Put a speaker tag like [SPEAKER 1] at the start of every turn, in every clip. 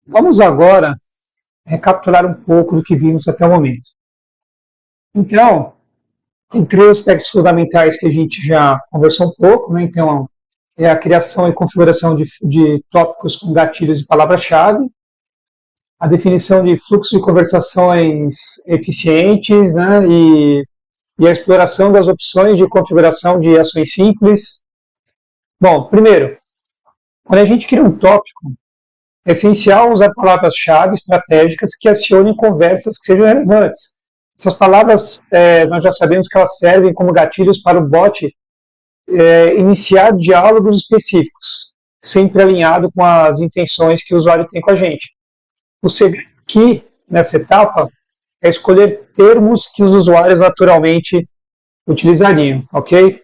[SPEAKER 1] Vamos agora recapitular um pouco do que vimos até o momento. Então, tem três aspectos fundamentais que a gente já conversou um pouco, né? Então, é a criação e configuração de tópicos com gatilhos e palavra-chave, a definição de fluxos de conversações eficientes, né? E a exploração das opções de configuração de ações simples. Bom, primeiro, quando a gente cria um tópico, é essencial usar palavras-chave estratégicas que acionem conversas que sejam relevantes. Essas palavras, nós já sabemos que elas servem como gatilhos para o bot iniciar diálogos específicos, sempre alinhado com as intenções que o usuário tem com a gente. O segredo aqui, nessa etapa, é escolher termos que os usuários naturalmente utilizariam, ok?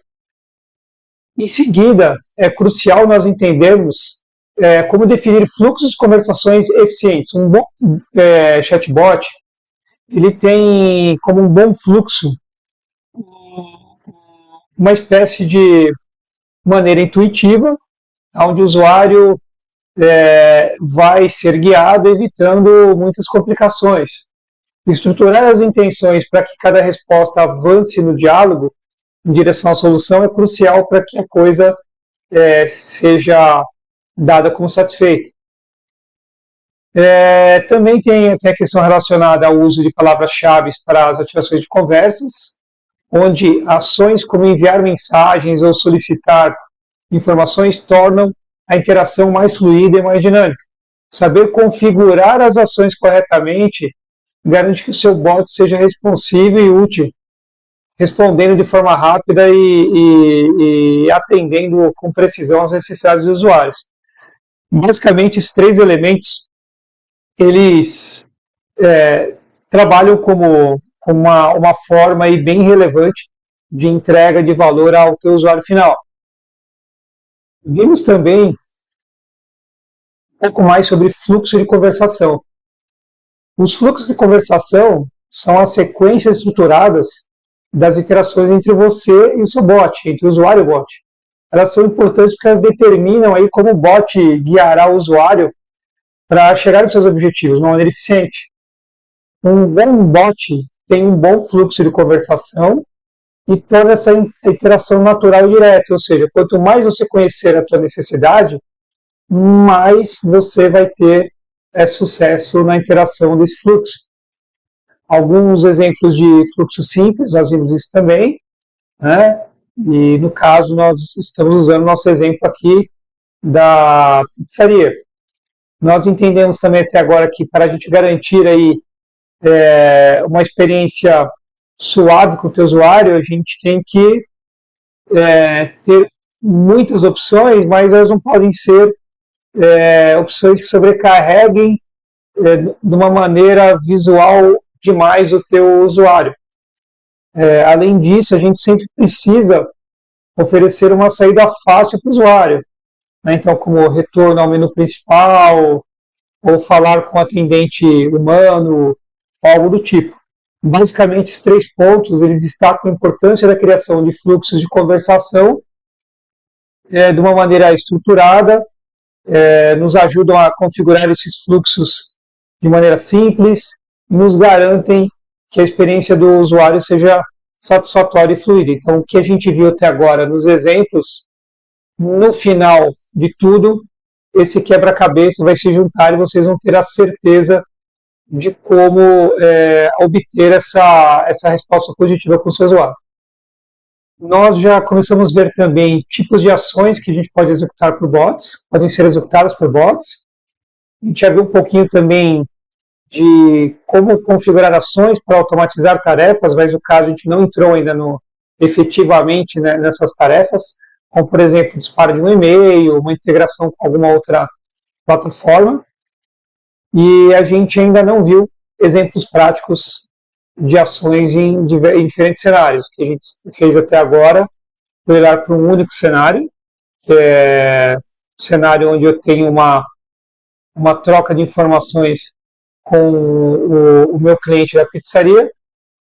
[SPEAKER 1] Em seguida, é crucial nós entendermos como definir fluxos de conversações eficientes. Um bom chatbot, ele tem como um bom fluxo uma espécie de maneira intuitiva, onde o usuário vai ser guiado, evitando muitas complicações. Estruturar as intenções para que cada resposta avance no diálogo em direção à solução é crucial para que a coisa seja dada como satisfeita. Também tem a questão relacionada ao uso de palavras-chave para as ativações de conversas, onde ações como enviar mensagens ou solicitar informações tornam a interação mais fluida e mais dinâmica. Saber configurar as ações corretamente garante que o seu bot seja responsivo e útil, respondendo de forma rápida e atendendo com precisão às necessidades dos usuários. Basicamente, esses três elementos, eles trabalham como uma forma aí bem relevante de entrega de valor ao teu usuário final. Vimos também um pouco mais sobre fluxo de conversação. Os fluxos de conversação são as sequências estruturadas das interações entre você e o seu bot, entre o usuário e o bot. Elas são importantes porque elas determinam aí como o bot guiará o usuário para chegar aos seus objetivos de uma maneira eficiente. Um bom bot tem um bom fluxo de conversação e toda essa interação natural e direta, ou seja, quanto mais você conhecer a tua necessidade, mais você vai ter sucesso na interação desse fluxo. Alguns exemplos de fluxo simples, nós vimos isso também, né? E no caso nós estamos usando o nosso exemplo aqui da pizzaria. Nós entendemos também até agora que para a gente garantir aí uma experiência suave com o teu usuário, a gente tem que ter muitas opções, mas elas não podem ser opções que sobrecarreguem de uma maneira visual demais o teu usuário. Além disso, a gente sempre precisa oferecer uma saída fácil para o usuário, né? Então, como retorno ao menu principal, ou falar com o atendente humano, algo do tipo. Basicamente, esses três pontos, eles destacam a importância da criação de fluxos de conversação de uma maneira estruturada, nos ajudam a configurar esses fluxos de maneira simples, e nos garantem que a experiência do usuário seja satisfatória e fluida. Então, o que a gente viu até agora nos exemplos, no final de tudo, esse quebra-cabeça vai se juntar e vocês vão ter a certeza de como obter essa resposta positiva com o seu usuário. Nós já começamos a ver também tipos de ações que a gente pode executar por bots, podem ser executadas por bots. A gente já viu um pouquinho também de como configurar ações para automatizar tarefas, mas no caso a gente não entrou ainda efetivamente, né, nessas tarefas, como por exemplo, disparo de um e-mail, uma integração com alguma outra plataforma. E a gente ainda não viu exemplos práticos de ações em diferentes cenários. O que a gente fez até agora foi olhar para um único cenário, que é o cenário onde eu tenho uma troca de informações com o meu cliente da pizzaria,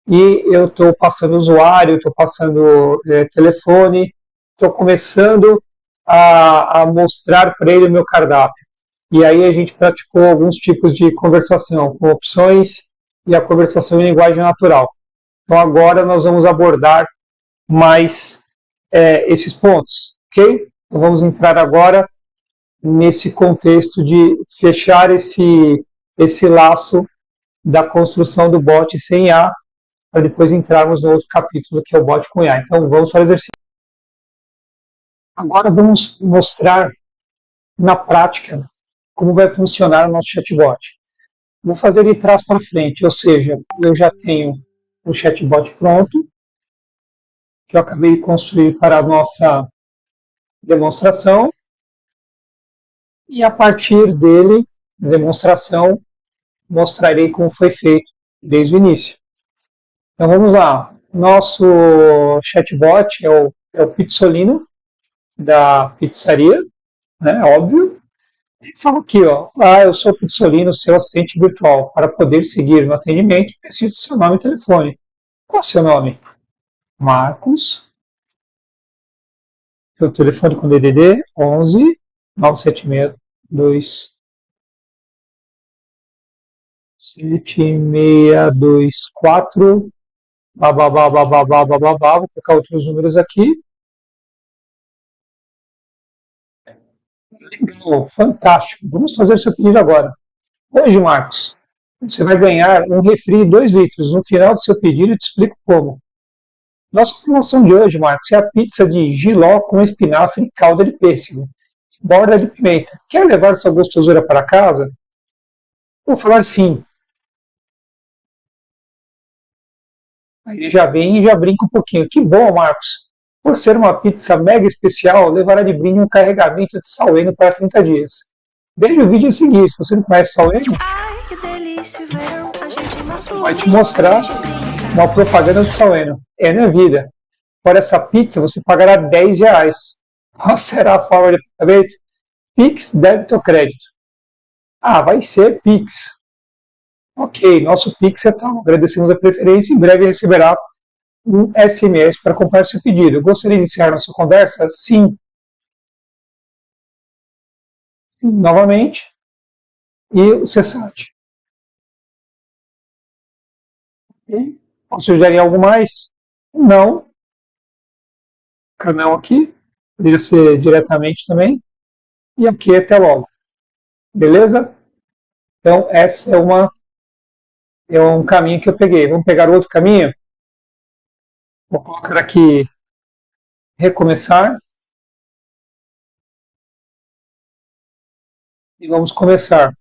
[SPEAKER 1] e eu estou passando usuário, estou passando telefone, estou começando a mostrar para ele o meu cardápio. E aí a gente praticou alguns tipos de conversação, com opções e a conversação em linguagem natural. Então agora nós vamos abordar mais esses pontos, ok? Então vamos entrar agora nesse contexto de fechar esse laço da construção do bot sem IA, para depois entrarmos no outro capítulo, que é o bot com IA. Então vamos para o exercício. Agora vamos mostrar na prática como vai funcionar o nosso chatbot. Vou fazer de trás para frente, ou seja, eu já tenho o chatbot pronto, que eu acabei de construir para a nossa demonstração, e a partir dele, demonstração, mostrarei como foi feito desde o início. Então vamos lá, nosso chatbot é o Pizzolino, da pizzaria, né, óbvio. Ele fala aqui, ó, eu sou o Pizzolino, seu assistente virtual. Para poder seguir no atendimento, preciso do seu nome e telefone. Qual é o seu nome? Marcos. Seu telefone com DDD 11 976 7624 babá, vou colocar outros números aqui. Legal, fantástico. Vamos fazer o seu pedido agora. Hoje, Marcos, você vai ganhar um refri 2 litros. No final do seu pedido, eu te explico como. Nossa promoção de hoje, Marcos, é a pizza de jiló com espinafre e calda de pêssego, borda de pimenta. Quer levar sua gostosura para casa? Vou falar sim. Aí ele já vem e já brinca um pouquinho. Que bom, Marcos. Por ser uma pizza mega especial, levará de brinde um carregamento de Saleno para 30 dias. Veja o vídeo a seguir. Se você não conhece Saleno, vai te mostrar uma propaganda do Saleno. É na vida. Por essa pizza, você pagará R$10. Qual será a forma de pagamento? Pix, débito ou crédito? Vai ser Pix. Ok, nosso Pix é tal. Agradecemos a preferência e em breve receberá um SMS para comprar seu pedido. Gostaria de iniciar nossa conversa? Sim. Novamente. E o cessate. Posso ajudar em algo mais? Não. Canal aqui. Poderia ser diretamente também. E aqui até logo. Beleza? Então, essa é um caminho que eu peguei. Vamos pegar outro caminho? Vou colocar aqui recomeçar. E vamos começar.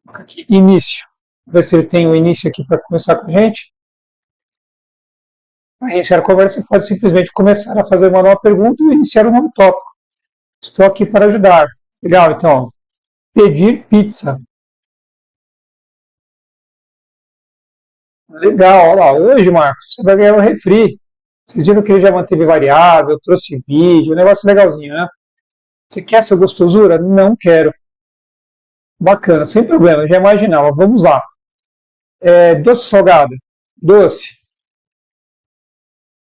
[SPEAKER 1] Aqui, início. Ver se ele tem o início aqui para começar com a gente. Para iniciar a conversa, você pode simplesmente começar a fazer uma nova pergunta e iniciar um novo tópico. Estou aqui para ajudar. Legal, então. Pedir pizza. Legal, olha lá. Hoje, Marcos, você vai ganhar um refri. Vocês viram que ele já manteve variável, trouxe vídeo, um negócio legalzinho, né? Você quer essa gostosura? Não quero. Bacana, sem problema, eu já imaginava. Vamos lá. Doce salgado? Doce.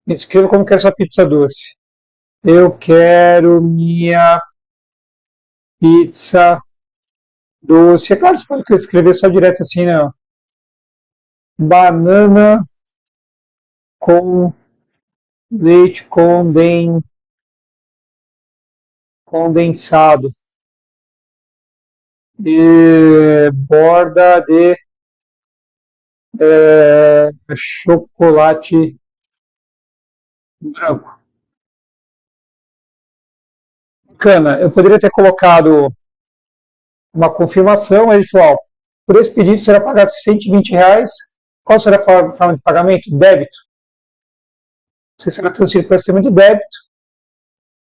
[SPEAKER 1] Me descreva como que é a sua pizza doce. Eu quero minha pizza doce. É claro, você pode escrever só direto assim, não. Banana com leite condensado. E borda de chocolate branco. Bacana. Eu poderia ter colocado uma confirmação, aí ele falou, por esse pedido será pagado R$120. Qual será a forma de pagamento? Débito. Você será transferido para o sistema de débito.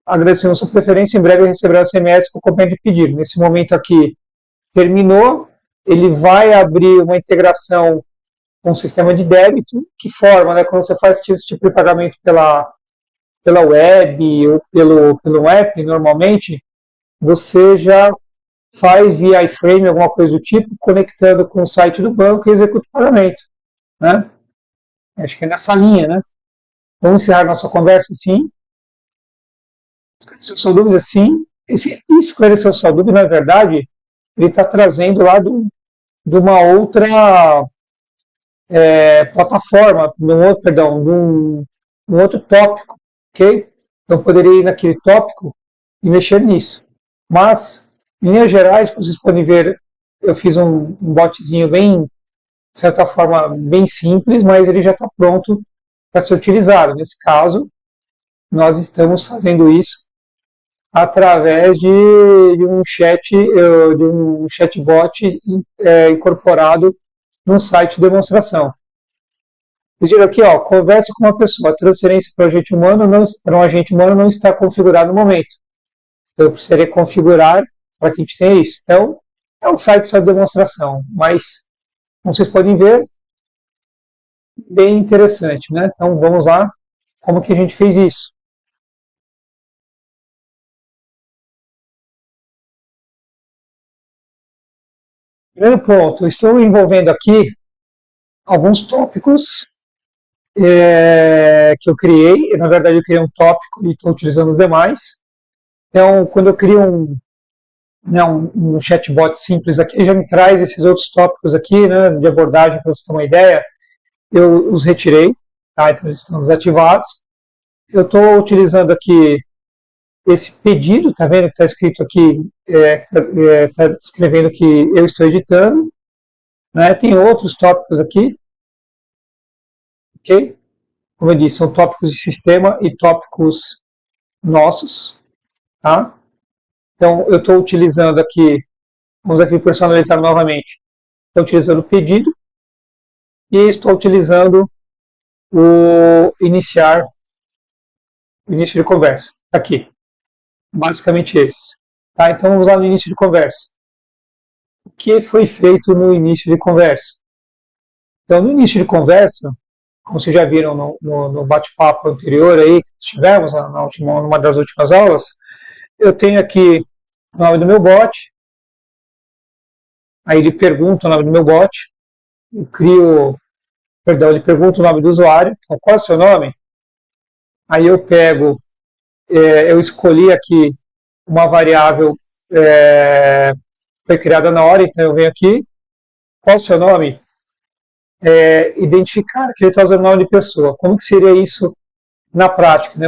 [SPEAKER 1] Agradecemos a sua preferência. Em breve receberá o SMS com o complemento de pedido. Nesse momento aqui, terminou. Ele vai abrir uma integração com o sistema de débito. Que forma, né? Quando você faz esse tipo de pagamento pela web ou pelo app, normalmente, você já faz via iframe, alguma coisa do tipo, conectando com o site do banco e executa o pagamento. Né? Acho que é nessa linha, né? Vamos encerrar nossa conversa, sim. Se sua dúvida, sim. esse esclareceu sua dúvida, na verdade, ele está trazendo lá de uma outra plataforma, num outro tópico, ok? Então, eu poderia ir naquele tópico e mexer nisso. Mas, em linhas gerais, vocês podem ver, eu fiz um botzinho bem, de certa forma, bem simples, mas ele já está pronto para ser utilizado. Nesse caso, nós estamos fazendo isso através de um chatbot incorporado no site de demonstração. Pediram aqui, ó, converse com uma pessoa. A transferência para um agente humano não está configurada no momento. Então, eu precisaria configurar para que a gente tenha isso. Então, é um site só de demonstração, mas, como vocês podem ver, bem interessante, né? Então, vamos lá, como que a gente fez isso. Primeiro ponto, estou envolvendo aqui alguns tópicos que eu criei. Na verdade, eu criei um tópico e estou utilizando os demais. Então, quando eu crio um chatbot simples aqui, ele já me traz esses outros tópicos aqui, né, de abordagem, para você ter uma ideia. Eu os retirei, tá? Então eles estão desativados. Eu estou utilizando aqui esse pedido, tá vendo que está escrito aqui, está descrevendo que eu estou editando, né? Tem outros tópicos aqui, ok? Como eu disse, são tópicos de sistema e tópicos nossos, tá? Então eu estou utilizando aqui, vamos aqui personalizar novamente, estou utilizando o pedido e estou utilizando o início de conversa, aqui. Basicamente esses. Tá? Então vamos lá no início de conversa. O que foi feito no início de conversa? Então, no início de conversa, como vocês já viram no bate-papo anterior aí, que tivemos numa das últimas aulas, eu tenho aqui o nome do meu bot, aí ele pergunta o nome do meu bot, ele pergunta o nome do usuário, então, qual é o seu nome? Aí eu pego, eu escolhi aqui uma variável foi criada na hora, então eu venho aqui, qual é o seu nome? Identificar que ele está usando o nome de pessoa. Como que seria isso na prática? Né?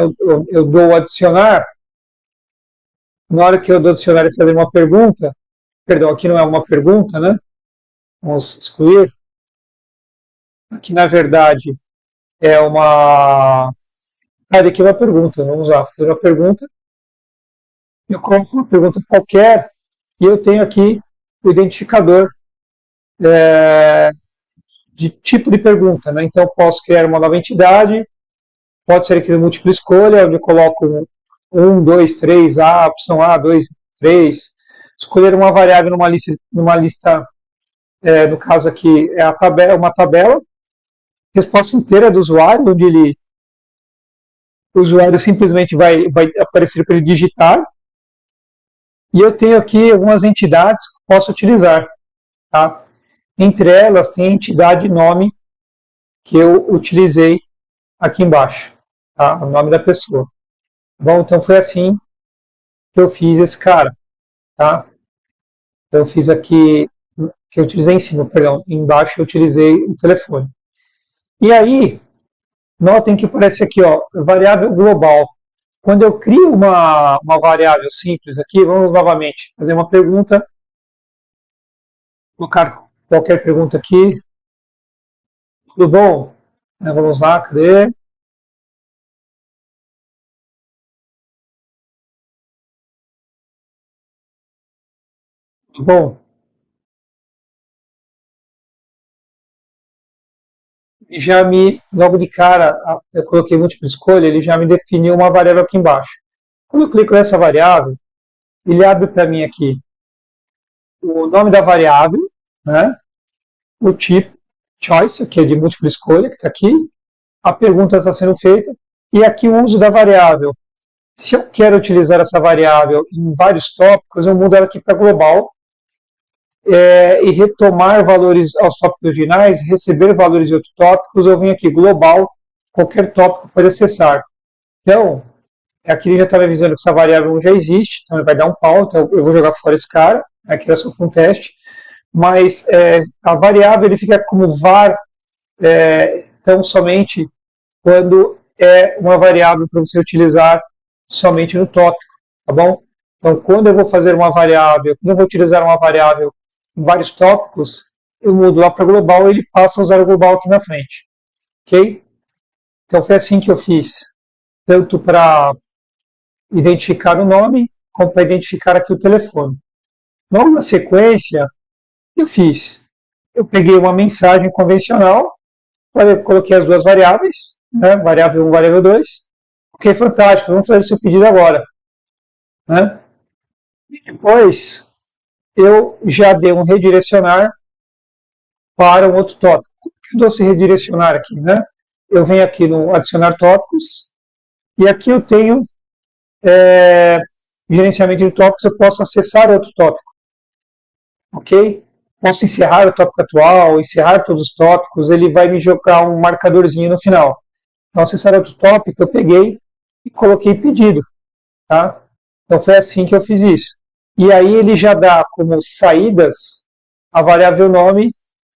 [SPEAKER 1] Eu dou adicionar, na hora que eu dou adicionar e fazer uma pergunta, perdão, aqui não é uma pergunta, né? Vamos excluir. Aqui, na verdade, é uma... aqui é uma pergunta, vamos lá, fazer uma pergunta. Eu coloco uma pergunta qualquer e eu tenho aqui o identificador de tipo de pergunta, né? Então, eu posso criar uma nova entidade, pode ser aqui no múltipla escolha, onde eu coloco 1, 2, 3, opção A, 2, 3, escolher uma variável numa lista no caso aqui é uma tabela, resposta inteira do usuário, onde o usuário simplesmente vai aparecer para ele digitar, e eu tenho aqui algumas entidades que posso utilizar, tá? Entre elas tem a entidade nome que eu utilizei aqui embaixo, tá? O nome da pessoa. Bom, então foi assim que eu fiz esse cara, tá? Então eu fiz aqui, que eu utilizei em cima, perdão, embaixo eu utilizei o telefone. E aí, notem que aparece aqui, ó, variável global. Quando eu crio uma variável simples aqui, vamos novamente fazer uma pergunta, colocar qualquer pergunta aqui. Tudo bom? Vamos lá, cadê? Tudo bom? E já logo de cara, eu coloquei múltipla escolha, ele já me definiu uma variável aqui embaixo. Quando eu clico nessa variável, ele abre para mim aqui o nome da variável, né? O tipo, choice, que é de múltipla escolha, que está aqui, a pergunta está sendo feita, e aqui o uso da variável. Se eu quero utilizar essa variável em vários tópicos, eu mudo ela aqui para global, e retomar valores aos tópicos originais, receber valores de outros tópicos, eu venho aqui global, qualquer tópico pode acessar. Então, Aqui ele já está me avisando que essa variável já existe, então ele vai dar um pau, então eu vou jogar fora esse cara, aqui era só para um teste, mas a variável ele fica como var tão somente quando é uma variável para você utilizar somente no tópico, tá bom? Então, quando eu vou fazer uma variável, quando eu vou utilizar uma variável em vários tópicos, eu mudo lá para global e ele passa a usar o global aqui na frente, ok? Então, foi assim que eu fiz, tanto para identificar o nome, como para identificar aqui o telefone. Logo na sequência, eu peguei uma mensagem convencional, coloquei as duas variáveis, né, variável 1 e variável 2, ok, fantástico, vamos fazer o seu pedido agora. Né? E depois, eu já dei um redirecionar para um outro tópico. Como que eu dou esse redirecionar aqui? Né? Eu venho aqui no adicionar tópicos, e aqui eu tenho gerenciamento de tópicos, eu posso acessar outro tópico. Ok? Posso encerrar o tópico atual, encerrar todos os tópicos, ele vai me jogar um marcadorzinho no final. Então, acessar outro tópico, eu peguei e coloquei pedido. Tá? Então, foi assim que eu fiz isso. E aí ele já dá como saídas a variável nome,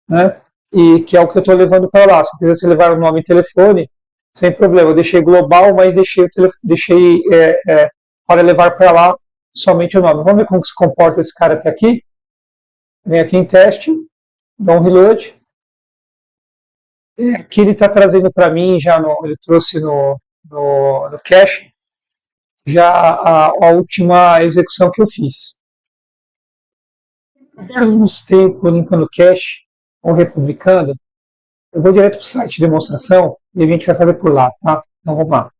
[SPEAKER 1] né? E que é o que eu estou levando para lá. Se eu quisesse levar o nome e telefone, sem problema. Eu deixei global, mas deixei para levar para lá somente o nome. Vamos ver como se comporta esse cara até aqui. Vem aqui em teste, dá um reload. Aqui ele está trazendo para mim, ele trouxe no cache, já a última execução que eu fiz. Uns tempos limpando o cache, ou republicando, eu vou direto para o site de demonstração e a gente vai fazer por lá, tá? Então vamos lá.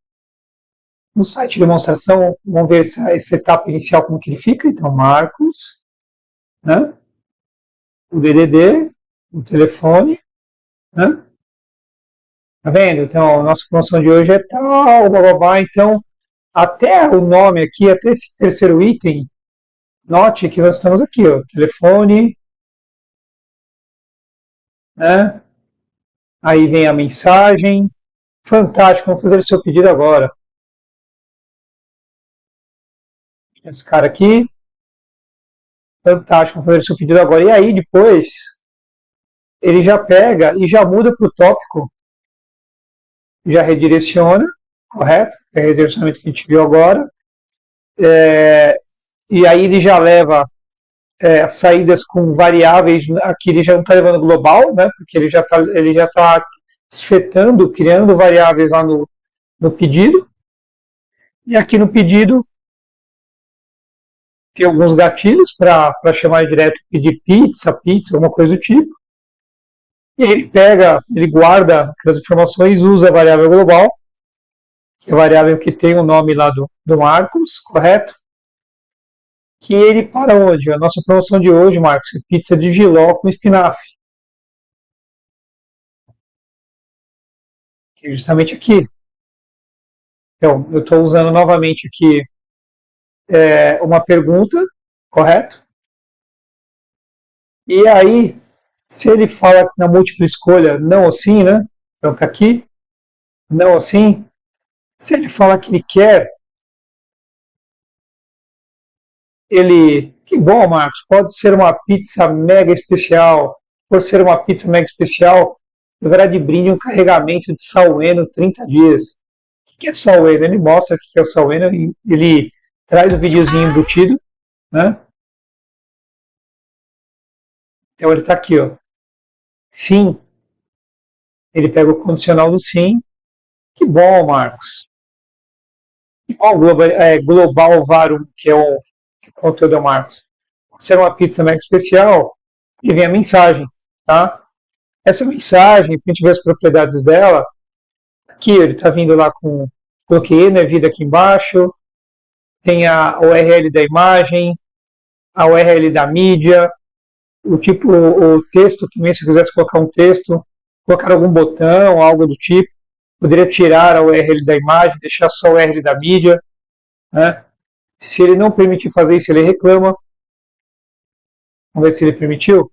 [SPEAKER 1] No site de demonstração, vamos ver essa etapa inicial como que ele fica. Então, Marcos, né? O DDD, o telefone, né? Tá vendo? Então, a nossa promoção de hoje é tal, blá. Então, até o nome aqui, até esse terceiro item, note que nós estamos aqui, ó, telefone, né? Aí vem a mensagem. Fantástico, vamos fazer o seu pedido agora. Esse cara aqui. Fantástico, vamos fazer o seu pedido agora. E aí, depois, ele já pega e já muda para o tópico. Já redireciona, correto? É o redirecionamento que a gente viu agora. E aí ele já leva saídas com variáveis. Aqui ele já não está levando global, né? Porque ele já tá setando, criando variáveis lá no pedido. E aqui no pedido tem alguns gatilhos para chamar direto, pedir pizza, alguma coisa do tipo. E ele ele guarda aquelas informações, usa a variável global, que é a variável que tem o nome lá do Marcos, correto? Que ele para onde? A nossa promoção de hoje, Marcos, é pizza de jiló com espinafre. Que é justamente aqui. Então, eu estou usando novamente aqui uma pergunta, correto? E aí, se ele fala na múltipla escolha não ou sim, né? Então tá aqui, não ou sim. Se ele fala que ele quer, que bom, Marcos, pode ser uma pizza mega especial. Por ser uma pizza mega especial, deverá de brinde um carregamento de saleno 30 dias. O que é saleno? Ele mostra o que é o saleno, ele traz o videozinho embutido, né? Então ele está aqui, ó. Sim. Ele pega o condicional do sim. Que bom, Marcos. Igual Global Varum, que é o conteúdo do Marcos. Ser uma pizza mega especial e vem a mensagem, tá? Essa mensagem, para a gente ver as propriedades dela, aqui ele está vindo lá com, coloquei né, vida aqui embaixo, tem a URL da imagem, a URL da mídia, o tipo, o texto também, se eu quisesse colocar um texto, colocar algum botão, algo do tipo, poderia tirar a URL da imagem, deixar só a URL da mídia, né? Se ele não permitir fazer isso, ele reclama. Vamos ver se ele permitiu.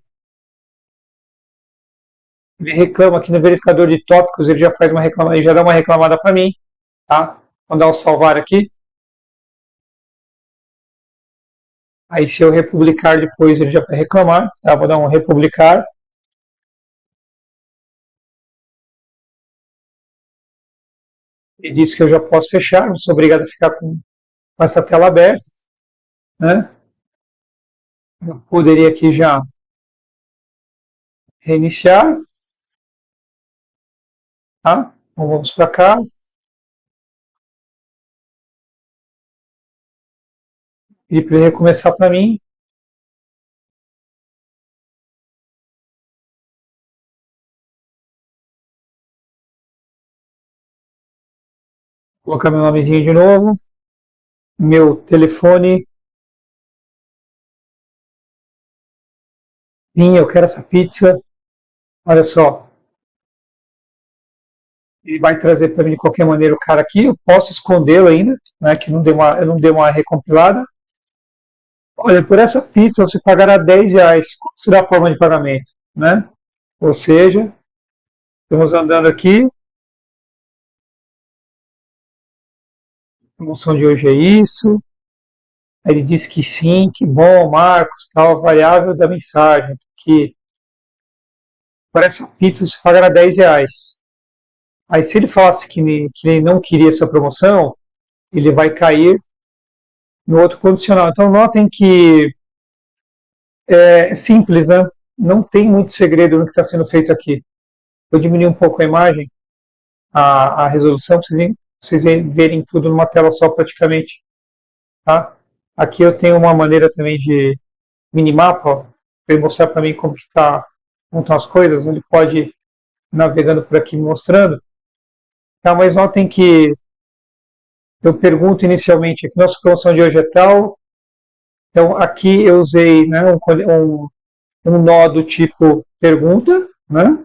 [SPEAKER 1] Ele reclama aqui no verificador de tópicos, ele já faz uma reclamação, ele já dá uma reclamada para mim, tá? Vamos dar um salvar aqui. Aí se eu republicar depois, ele já vai reclamar. Tá? Vou dar um republicar. E diz que eu já posso fechar, não sou obrigado a ficar com essa tela aberta. Né? Eu poderia aqui já reiniciar. Tá? Então vamos para cá. E para ele recomeçar para mim. Vou colocar meu nomezinho de novo. Meu telefone. Eu quero essa pizza. Olha só. Ele vai trazer para mim de qualquer maneira o cara aqui. Eu posso escondê-lo ainda, né, que não deu eu não dei uma recompilada. Olha, por essa pizza você pagará R$10. Qual será a forma de pagamento? Né? Ou seja, estamos andando aqui. A promoção de hoje é isso. Aí ele disse que sim, que bom, Marcos, tal, variável da mensagem, que por essa pizza você pagará R$10. Aí se ele falasse que ele não queria essa promoção, ele vai cair no outro condicional. Então notem que é simples, né? Não tem muito segredo no que está sendo feito aqui. Vou diminuir um pouco a imagem, a resolução, para vocês verem tudo numa tela só praticamente. Tá? Aqui eu tenho uma maneira também de minimapa, para ele mostrar para mim como estão as coisas. Ele pode ir navegando por aqui me mostrando. Tá? Mas notem que eu pergunto inicialmente, aqui, nossa promoção de hoje é tal. Então aqui eu usei, né, um nó do tipo pergunta, né?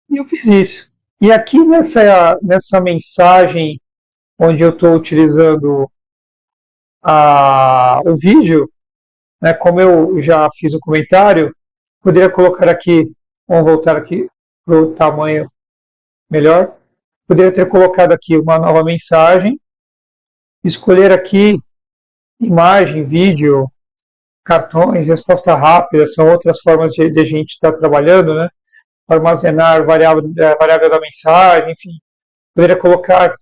[SPEAKER 1] E eu fiz isso. E aqui nessa mensagem onde eu estou utilizando o vídeo, né, como eu já fiz o comentário, poderia colocar aqui, vamos voltar aqui para o tamanho melhor, poderia ter colocado aqui uma nova mensagem, escolher aqui imagem, vídeo, cartões, resposta rápida, são outras formas de a gente estar trabalhando, né? Armazenar variável da mensagem, enfim, poderia colocar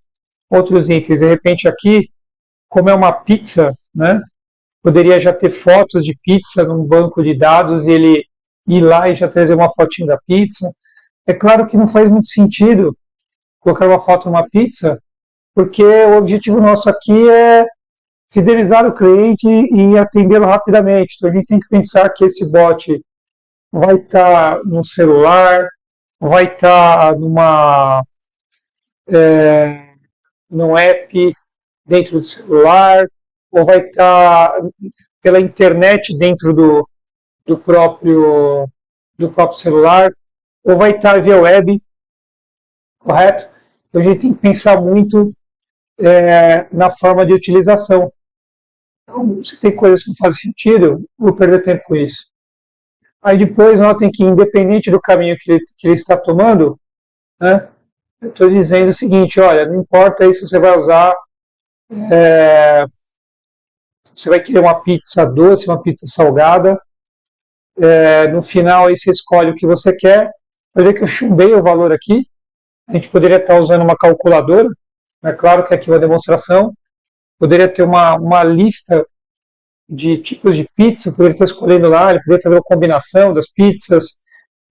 [SPEAKER 1] outros itens. De repente aqui, como é uma pizza, né? Poderia já ter fotos de pizza num banco de dados e ele ir lá e já trazer uma fotinha da pizza. É claro que não faz muito sentido colocar uma foto numa pizza, porque o objetivo nosso aqui é fidelizar o cliente e atendê-lo rapidamente. Então a gente tem que pensar que esse bot vai estar no celular, vai estar num app dentro do celular, ou vai estar pela internet dentro do próprio, do próprio celular, ou vai estar via web, correto? Então a gente tem que pensar muito na forma de utilização. Então, se tem coisas que não fazem sentido, vou perder tempo com isso. Aí depois notem que, independente do caminho que ele está tomando, né, eu estou dizendo o seguinte, olha, não importa aí se você vai usar, você vai querer uma pizza doce, uma pizza salgada, no final aí você escolhe o que você quer. Vai ver que eu chumbei o valor aqui, a gente poderia estar usando uma calculadora, é claro que aqui é uma demonstração, poderia ter uma lista de tipos de pizza, poderia estar escolhendo lá, ele poderia fazer uma combinação das pizzas,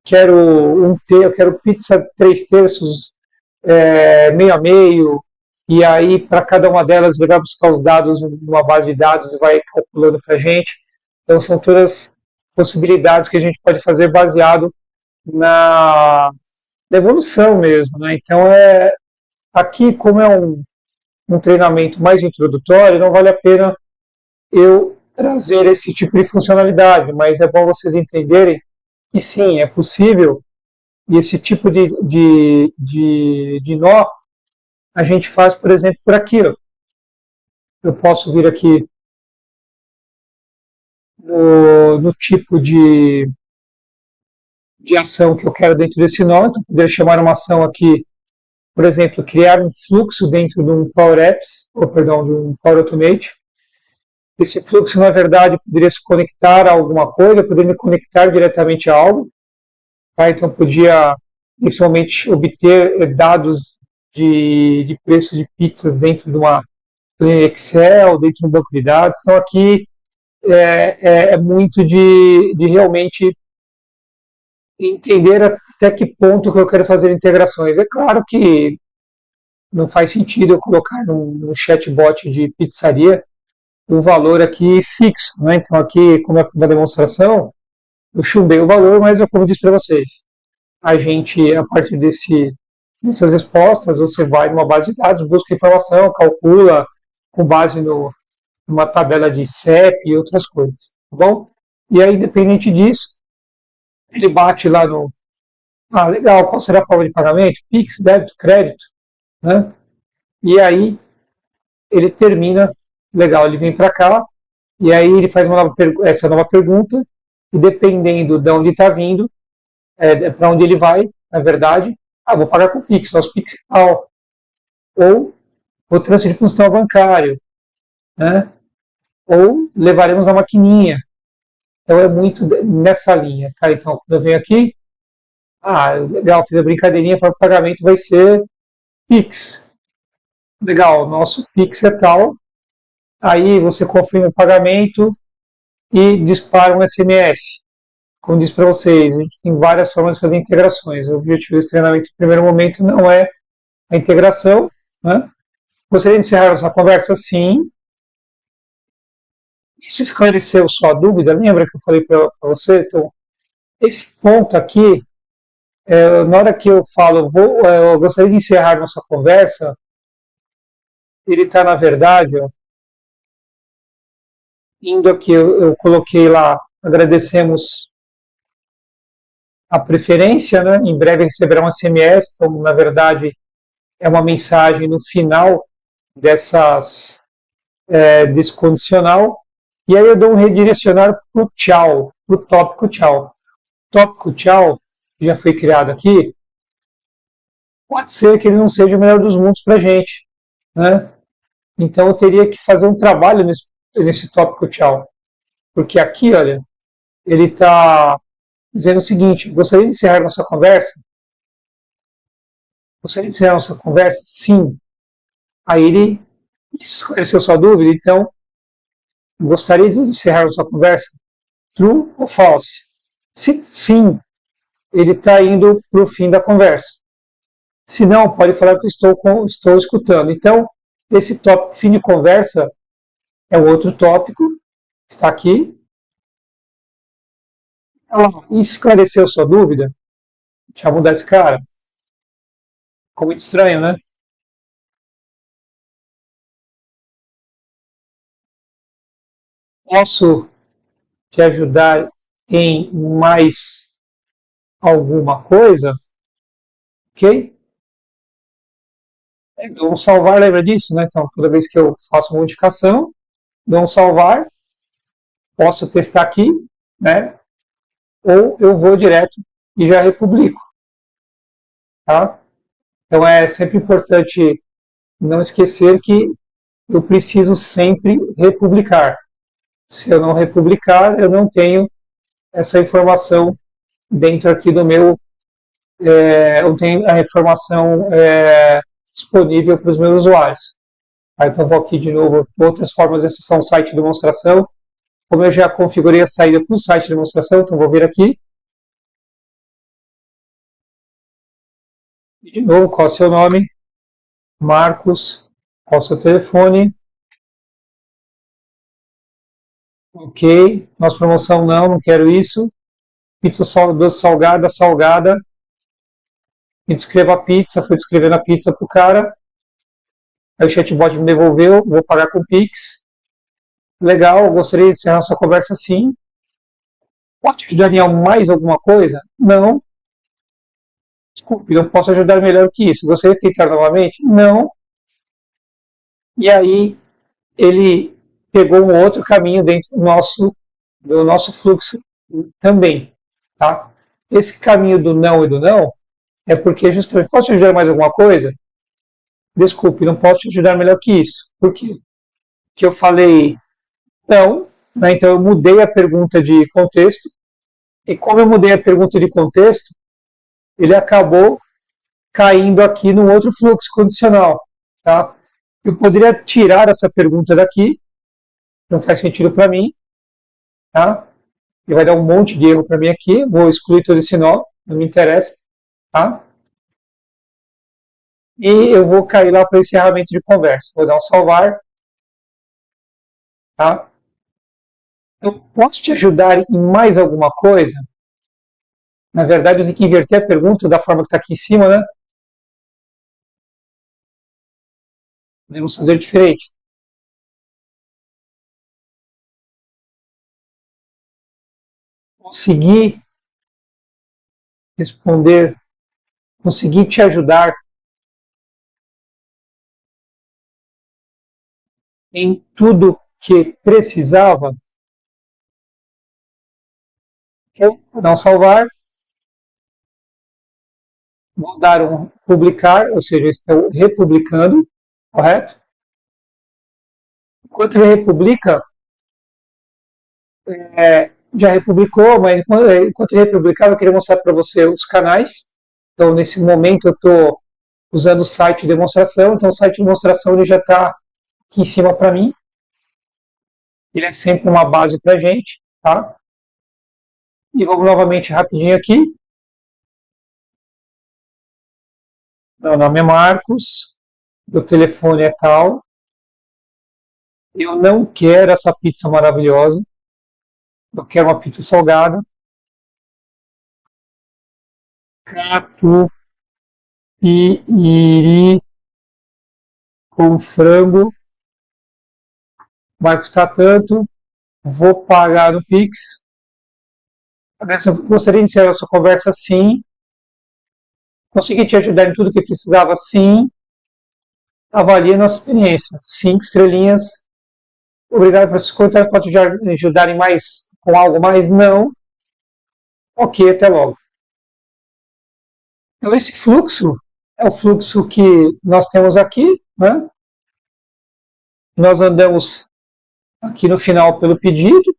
[SPEAKER 1] eu quero pizza 3/3, meio a meio, e aí para cada uma delas ele vai buscar os dados numa base de dados e vai calculando para a gente. Então são todas possibilidades que a gente pode fazer baseado na evolução mesmo, né? Então aqui, como é um treinamento mais introdutório, não vale a pena eu trazer esse tipo de funcionalidade, mas é bom vocês entenderem que sim, é possível, e esse tipo de nó a gente faz, por exemplo, por aqui. Ó. Eu posso vir aqui no tipo de ação que eu quero dentro desse nó, então poderia chamar uma ação aqui, por exemplo, criar um fluxo dentro de um Power Apps, ou perdão, de um Power Automate. Esse fluxo, na verdade, poderia se conectar a alguma coisa, poderia me conectar diretamente a algo, tá? Então, podia, inicialmente, obter dados de preço de pizzas dentro de uma planilha Excel, dentro de um banco de dados. Então, aqui é muito de realmente entender até que ponto que eu quero fazer integrações. É claro que não faz sentido eu colocar num chatbot de pizzaria um valor aqui fixo, né? Então aqui, como é uma demonstração, eu chumbei o valor, mas eu, como disse para vocês, a gente, a partir dessas respostas, você vai numa base de dados, busca informação, calcula com base numa tabela de CEP e outras coisas, tá bom? E aí, independente disso, ele bate lá no, legal, qual será a forma de pagamento? Pix, débito, crédito, né? E aí ele termina, legal, ele vem para cá, e aí ele faz essa nova pergunta, e dependendo de onde está vindo, para onde ele vai, na verdade, vou pagar com o Pix, nosso Pix tal, ou vou transferir para um sistema bancário, né? Ou levaremos a maquininha. Então é muito nessa linha, tá? Então, quando eu venho aqui, legal, fiz a brincadeirinha, para o pagamento vai ser Pix. Legal, nosso Pix é tal, aí você confirma o pagamento e dispara um SMS. Como disse para vocês, a gente tem várias formas de fazer integrações. O objetivo desse treinamento, no primeiro momento, não é a integração, né? Gostaria de encerrar essa conversa? Sim. E se esclareceu sua dúvida, lembra que eu falei para você? Então, esse ponto aqui, na hora que eu falo, eu gostaria de encerrar nossa conversa, ele está, na verdade, ó, indo aqui, eu coloquei lá, agradecemos a preferência, né? Em breve receberá um SMS, então, na verdade, é uma mensagem no final desse condicional, e aí eu dou um redirecionar para o tchau, para o tópico tchau. O tópico tchau, que já foi criado aqui, pode ser que ele não seja o melhor dos mundos para a gente, né? Então eu teria que fazer um trabalho nesse tópico tchau, porque aqui, olha, ele está dizendo o seguinte: gostaria de encerrar nossa conversa? Gostaria de encerrar nossa conversa? Sim. Aí ele esclareceu sua dúvida, então gostaria de encerrar nossa conversa? True ou false? Se sim, ele está indo para o fim da conversa. Se não, pode falar que estou escutando. Então, esse tópico fim de conversa é o outro tópico, está aqui. Esclareceu sua dúvida? Deixa eu mudar esse cara. Ficou muito estranho, né? Posso te ajudar em mais alguma coisa? Ok? Dou um salvar, lembra disso, né? Então, toda vez que eu faço uma modificação, dou um salvar, posso testar aqui, né? Ou eu vou direto e já republico, tá? Então é sempre importante não esquecer que eu preciso sempre republicar. Se eu não republicar, eu não tenho essa informação dentro aqui do meu, eu tenho a informação disponível para os meus usuários. Então vou aqui de novo, outras formas de acessar um site de demonstração. Como eu já configurei a saída para o site de demonstração, então vou vir aqui. E de novo, qual é o seu nome? Marcos. Qual é o seu telefone? Ok. Nossa promoção não quero isso. Pizza doce salgada, salgada. Me descreva a pizza, fui descrevendo a pizza para o cara. Aí o chatbot me devolveu, vou pagar com o Pix. Legal, gostaria de encerrar nossa conversa sim. Pode ajudar em mais alguma coisa? Não. Desculpe, não posso ajudar melhor que isso. Gostaria de tentar novamente? Não. E aí ele pegou um outro caminho dentro do nosso fluxo também. Tá? Esse caminho do não e do não é porque justamente, posso te ajudar mais alguma coisa? Desculpe, não posso te ajudar melhor que isso. Por quê? Porque eu falei Não, né? Então eu mudei a pergunta de contexto, e como eu mudei a pergunta de contexto, ele acabou caindo aqui num outro fluxo condicional. Tá? Eu poderia tirar essa pergunta daqui, não faz sentido para mim, tá? E vai dar um monte de erro para mim aqui, vou excluir todo esse nó, não me interessa, tá? E eu vou cair lá para o encerramento de conversa, vou dar um salvar, tá? Eu posso te ajudar em mais alguma coisa? Na verdade, eu tenho que inverter a pergunta da forma que está aqui em cima, né? Podemos fazer diferente. Conseguir responder, conseguir te ajudar em tudo que precisava. Eu vou dar um salvar, vou dar um publicar, ou seja, estou republicando, correto? Enquanto ele republica, já republicou, mas enquanto ele republicava, eu queria mostrar para você os canais. Então, nesse momento, eu estou usando o site de demonstração. Então, o site de demonstração ele já está aqui em cima para mim. Ele é sempre uma base para a gente, tá? E vamos novamente rapidinho aqui. Meu nome é Marcos, meu telefone é tal. Eu não quero essa pizza maravilhosa. Eu quero uma pizza salgada. Catupiry com frango. Vai custar tanto. Vou pagar no Pix. Eu gostaria de iniciar a sua conversa sim. Consegui te ajudar em tudo que precisava sim. Avalie a nossa experiência. 5 estrelinhas. Obrigado por esses comentários. Pode ajudarem mais com algo mais? Não. Ok, até logo. Então, esse fluxo é o fluxo que nós temos aqui, né? Nós andamos aqui no final pelo pedido,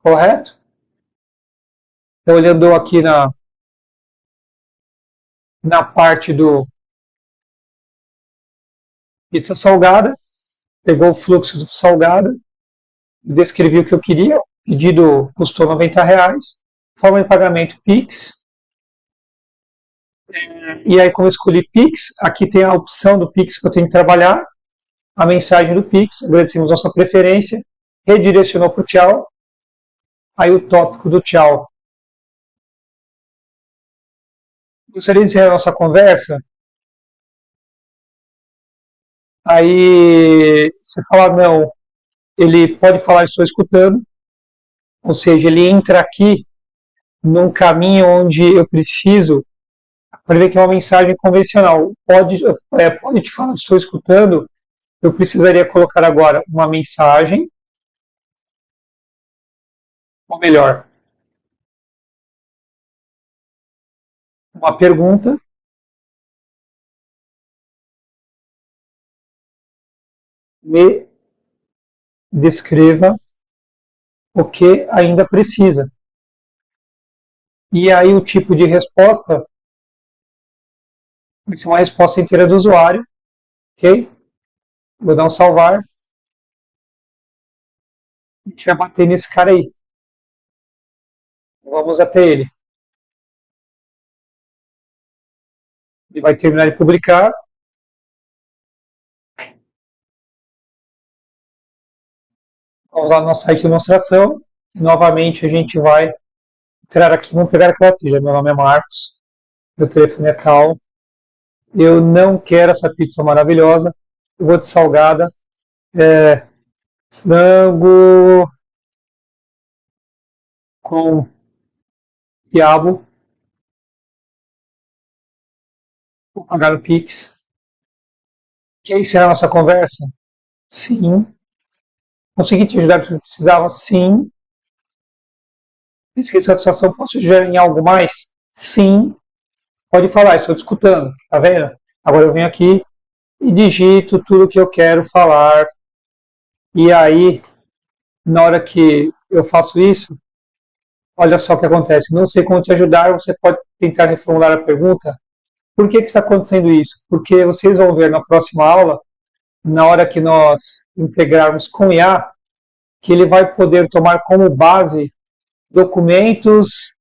[SPEAKER 1] correto? Então, ele andou aqui na parte do pizza salgada, pegou o fluxo do salgada, descrevi o que eu queria, o pedido custou R$ 90, forma de pagamento Pix, e aí como eu escolhi Pix, aqui tem a opção do Pix que eu tenho que trabalhar, a mensagem do Pix, agradecemos a sua preferência, redirecionou para o tchau, aí o tópico do tchau. Gostaria de encerrar a nossa conversa, aí você fala não, ele pode falar estou escutando, ou seja, ele entra aqui num caminho onde eu preciso para ver que é uma mensagem convencional. Pode te falar, estou escutando, eu precisaria colocar agora uma mensagem, ou melhor, uma pergunta, me descreva o que ainda precisa. E aí o tipo de resposta vai ser uma resposta inteira do usuário, ok? Vou dar um salvar. A gente vai bater nesse cara aí. Vamos até ele. Ele vai terminar de publicar. Vamos lá no nosso site de demonstração. Novamente a gente vai entrar aqui, vamos pegar aquela trilha. Meu nome é Marcos, meu telefone é tal. Eu não quero essa pizza maravilhosa. Eu vou de salgada. Frango com quiabo. Vou pagar o Pix. Quer encerrar a nossa conversa? Sim. Consegui te ajudar que você precisava? Sim. Pesquisa de satisfação, posso te ajudar em algo mais? Sim. Pode falar, estou te escutando. Tá vendo? Agora eu venho aqui e digito tudo o que eu quero falar. E aí, na hora que eu faço isso, olha só o que acontece. Não sei como te ajudar, você pode tentar reformular a pergunta. Por que está acontecendo isso? Porque vocês vão ver na próxima aula, na hora que nós integrarmos com o IA, que ele vai poder tomar como base documentos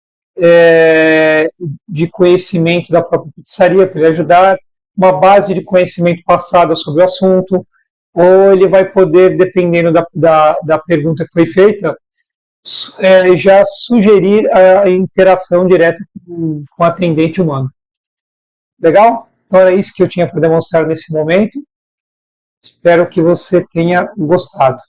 [SPEAKER 1] de conhecimento da própria pizzaria para ele ajudar, uma base de conhecimento passada sobre o assunto, ou ele vai poder, dependendo da pergunta que foi feita, já sugerir a interação direta com o atendente humano. Legal? Então era isso que eu tinha para demonstrar nesse momento. Espero que você tenha gostado.